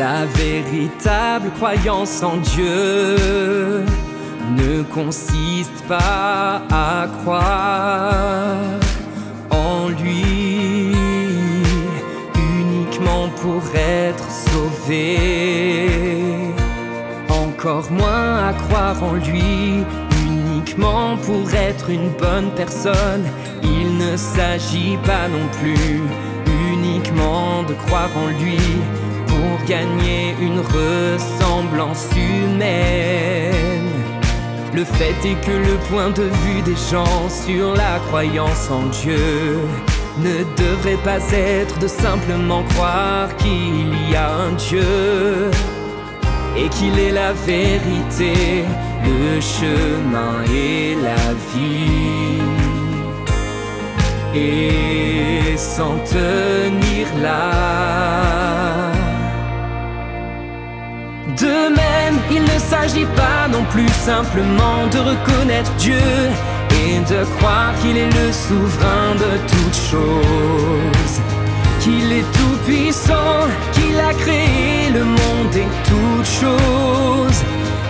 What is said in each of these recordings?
La véritable croyance en Dieu ne consiste pas à croire en lui uniquement pour être sauvé, encore moins à croire en lui uniquement pour être une bonne personne. Il ne s'agit pas non plus uniquement de croire en lui pour gagner une ressemblance humaine. Le fait est que le point de vue des gens sur la croyance en Dieu ne devrait pas être de simplement croire qu'il y a un Dieu et qu'il est la vérité, le chemin et la vie. Et s'en tenir là. De même, il ne s'agit pas non plus simplement de reconnaître Dieu et de croire qu'il est le souverain de toutes choses, qu'il est tout puissant, qu'il a créé le monde et toutes choses,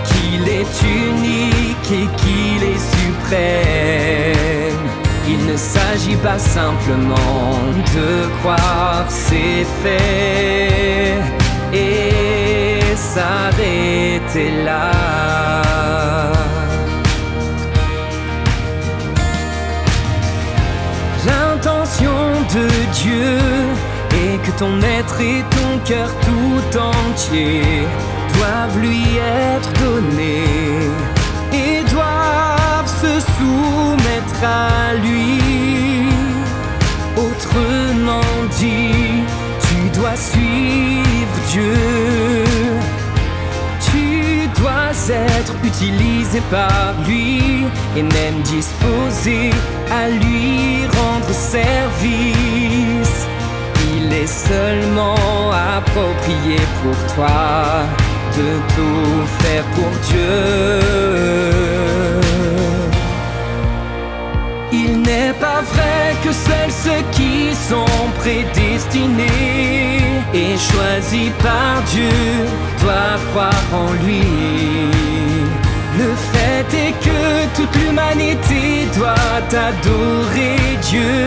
qu'il est unique et qu'il est suprême. Il ne s'agit pas simplement de croire ses faits et s'arrêter là. L'intention de Dieu est que ton être et ton cœur tout entier doivent lui être donnés et doivent se soumettre à lui. Autrement dit, tu dois suivre Dieu. Tu dois être utilisé par lui et même disposé à lui rendre service. Il est seulement approprié pour toi de tout faire pour Dieu. Il n'est pas vrai que seuls ceux qui sont prédestinés et choisis par Dieu doivent croire en lui. Le fait est que toute l'humanité doit adorer Dieu,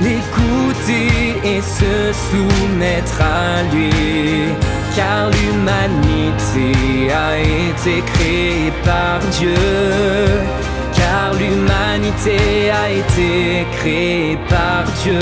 l'écouter et se soumettre à lui, car l'humanité a été créée par Dieu. Car l'humanité a été créée par Dieu.